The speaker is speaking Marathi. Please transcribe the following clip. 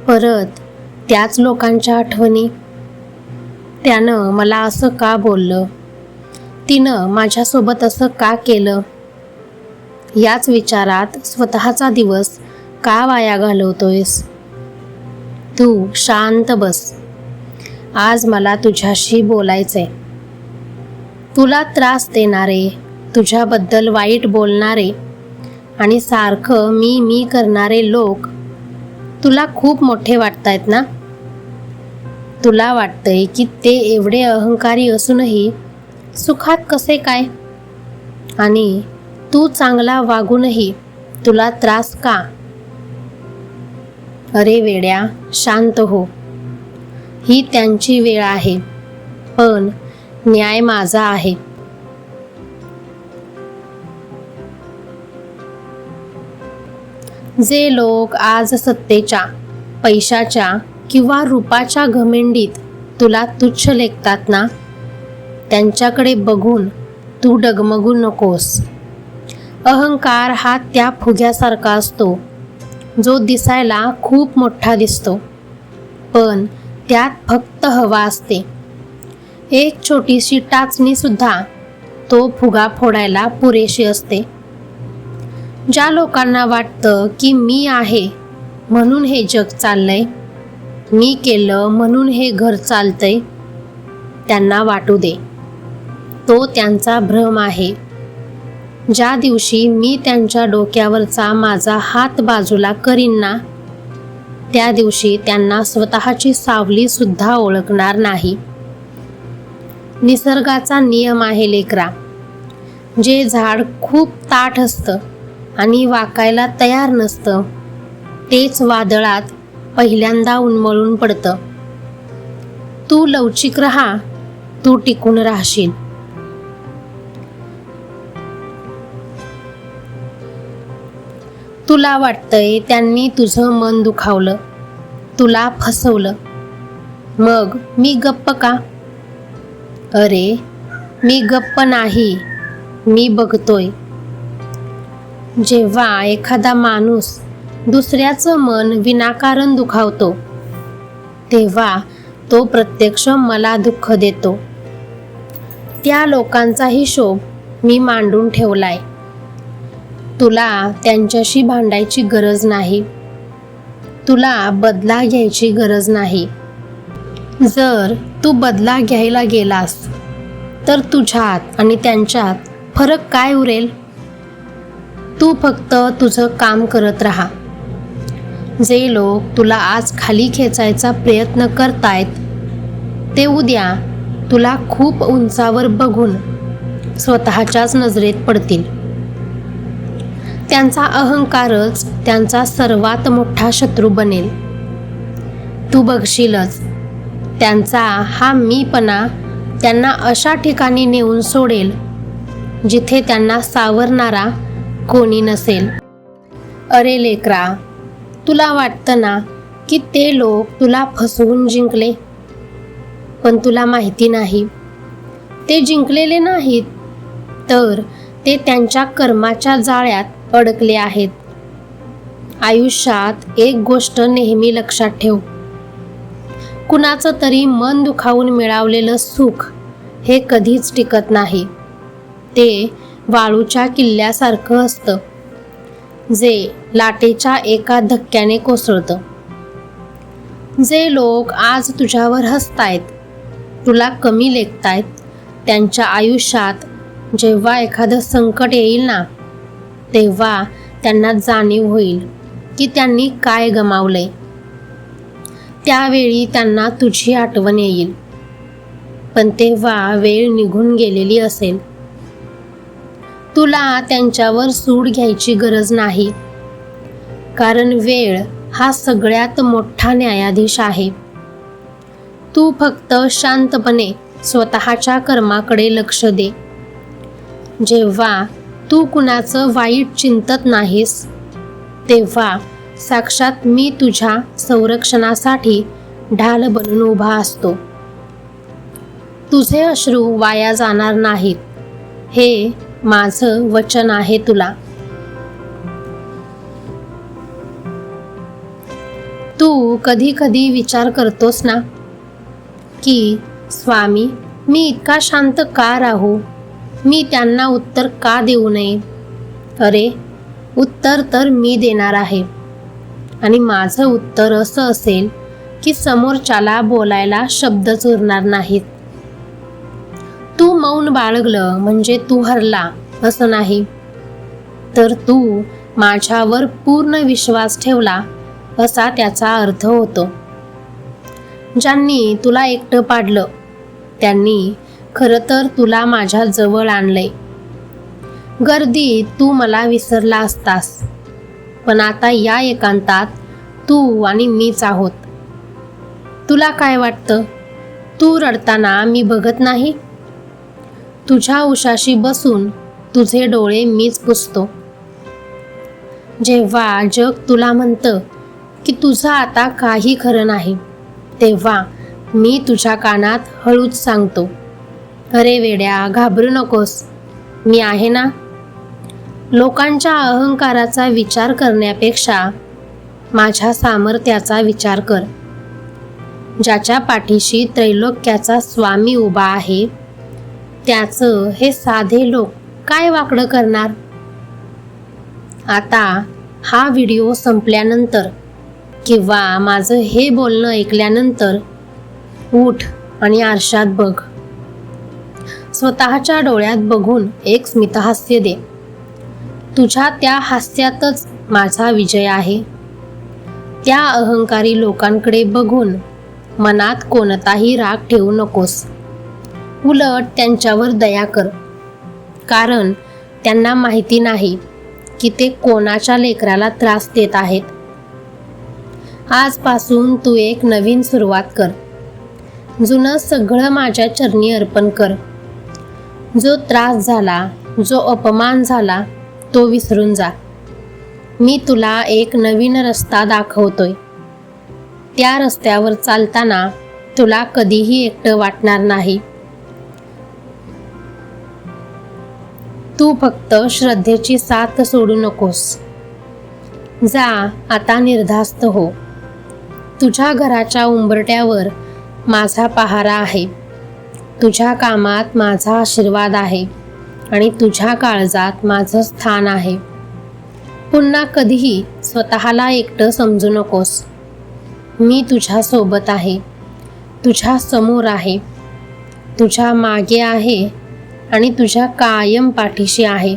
परत त्याच लोकांच्या आठवणी. त्यानं मला असं का बोललं, तिनं माझ्यासोबत असं का केलं, याच विचारात स्वतःचा दिवस का वाया घालवतोयस? तू शांत बस. आज मला तुझ्याशी बोलायचंय. तुला त्रास देणारे, तुझ्याबद्दल वाईट बोलणारे आणि सारखं मी करणारे लोक तुला खूप मोठे वाटतायत ना? तुला वाटतंय की ते एवढे अहंकारी असूनही सुखात कसे काय? आणि तू चांगला वागूनही तुला त्रास का? अरे वेड्या, शांत हो. ही त्यांची वेळ आहे, पण न्याय माझा आहे. जे लोक आज सत्तेच्या, पैशाच्या किंवा रूपाच्या घमेंडीत तुला तुच्छ लेखतात ना, त्यांच्याकडे बघून तू डगमगू नकोस. अहंकार हा त्या फुग्यासारखा असतो जो दिसायला खूप मोठा दिसतो, पण त्यात फक्त हवा असते. एक छोटीशी टाचणी सुद्धा तो फुगा फोडायला पुरेशी असते. ज्या लोकांना वाटतं की मी आहे म्हणून हे जग चाललंय, मी केलं म्हणून हे घर चालतंय, त्यांना वाटू दे. तो त्यांचा भ्रम आहे. ज्या दिवशी मी त्यांच्या डोक्यावरचा माझा हात बाजूला करीन ना, त्या दिवशी त्यांना स्वतःची सावली सुद्धा ओळखणार नाही. निसर्गाचा नियम आहे लेकरा. जे झाड खूप ताठ असतं आणि वाकायला तयार नसतं, तेच वादळात पहिल्यांदा उन्मळून पडतं. तू लवचिक राहा, तू टिकून राहशील. तुला वाटतंय त्यांनी तुझं मन दुखावलं, तुला फसवलं, मग मी गप्प का? अरे, मी गप्प नाही, मी बघतोय. जेव्हा एखादा माणूस दुसऱ्याचं मन विनाकारण दुखावतो, तेव्हा तो प्रत्यक्ष मला दुःख देतो. त्या लोकांचा हिशोब मी मांडून ठेवलाय. तुला त्यांच्याशी भांडायची गरज नाही. तुला बदला घ्यायची गरज नाही. जर तू बदला घ्यायला गेलास तर तुझ्यात आणि त्यांच्यात फरक काय उरेल? तू फक्त तुझं काम करत राहा. जे लोक तुला आज खाली खेचायचा प्रयत्न करतायत, ते उद्या तुला खूप उंचावर बघून स्वतःच्याच नजरेत पडतील. त्यांचा अहंकारच त्यांचा सर्वात मोठा शत्रू बनेल. तू बघशीलच, त्यांचा हा मीपणा त्यांना अशा ठिकाणी नेऊन सोडेल जिथे त्यांना सावरणारा कोणी नसेल. अरे लेकरा, तुला वाटतं ना की ते लोक तुला फसवून जिंकले, पण तुला माहिती नाही, ते जिंकलेले नाहीत, तर ते त्यांच्या कर्माच्या जाळ्यात अडकले आहेत. आयुष्यात एक गोष्ट नेहमी लक्षात ठेव. कुणाचं तरी मन दुखावून मिळवलेलं सुख हे कधीच टिकत नाही. ते वाळूच्या किल्ल्यासारखं असतं, जे लाटेच्या एका धक्क्याने कोसळतं. जे लोक आज तुझ्यावर हसतायत, तुला कमी लेखतायत, त्यांच्या आयुष्यात जेव्हा एखादं संकट येईल ना, तेव्हा त्यांना जाणीव होईल की त्यांनी काय गमावलंय. त्यावेळी त्यांना तुझी आठवण येईल, पण तेव्हा वेळ निघून गेलेली असेल. तुला त्यांच्यावर सूड घ्यायची गरज नाही, कारण वेळ हा सगळ्यात मोठा न्यायाधीश आहे. तू फक्त शांतपणे स्वतःच्या कर्माकडे लक्ष दे. जेव्हा तू कुणाचं वाईट चिंतत नाहीस, तेव्हा साक्षात मी तुझ्या संरक्षणासाठी ढाल बनून उभा असतो. तुझे अश्रू वाया जाणार नाहीत, हे माझं वचन आहे तुला. तू कधी कधी विचार करतोस ना की स्वामी, मी इतका शांत का राहू? मी त्यांना उत्तर का देऊ नये? अरे, उत्तर तर मी देणार आहे. आणि माझं उत्तर असं असेल की समोरच्याला बोलायला शब्दच उरणार नाहीत. तू मौन बाळगलं म्हणजे तू हरला असं नाही, तर तू माझ्यावर पूर्ण विश्वास ठेवला असा त्याचा अर्थ होतो. ज्यांनी तुला एकटं पाडलं त्यांनी खरं तर तुला माझ्या जवळ आणलंय. गर्दीत तू मला विसरला असतास, पण आता या एकांतात तू आणि मीच आहोत. तुला काय वाटतं, तू रडताना मी बघत नाही? तुझ्या उशाशी बसून तुझे डोळे मीच पुसतो. जेव्हा जग तुला म्हणतं की तुझं आता काही खरं नाही, तेव्हा मी तुझ्या कानात हळूच सांगतो, अरे वेड्या, घाबरू नकोस, मी आहे ना. लोकांच्या अहंकाराचा विचार करण्यापेक्षा माझ्या सामर्थ्याचा विचार कर. ज्याच्या पाठीशी त्रैलोक्याचा स्वामी उभा आहे त्याचं हे साधे लोक काय वाकडं करणार? आता हा व्हिडिओ संपल्यानंतर किंवा माझं हे बोलणं ऐकल्यानंतर उठ आणि आरशात बघ. स्वतःच्या डोळ्यात बघून एक स्मितहास्य दे. तुझ्या त्या हास्यातच माझा विजय आहे. त्या अहंकारी लोकांकडे बघून मनात कोणताही राग ठेवू नकोस. उलट त्यांच्यावर दया कर, कारण त्यांना माहिती नाही की ते कोणाच्या लेकराला त्रास देत आहेत. आजपासून तू एक नवीन सुरुवात कर. जुनं सगळं माझ्या चरणी अर्पण कर. जो त्रास झाला, जो अपमान झाला, तो विसरून जा. मी तुला एक नवीन रस्ता दाखवतोय. त्या रस्त्यावर चालताना तुला कधीही एकटं वाटणार नाही. तू फक्त श्रद्धेची साथ सोडू नकोस. जा, आता निर्धास्त हो. तुझ्या घराच्या उंबरट्यावर माझा पहारा आहे. तुझ्या कामात माझा आशीर्वाद आहे आणि तुझ्या काळजात माझं स्थान आहे. पुन्हा कधीही स्वतःला एकटं समजू नकोस. मी तुझ्या सोबत आहे, तुझ्या समोर आहे, तुझ्या मागे आहे आणि तुझ्या कायम पाठीशी आहे.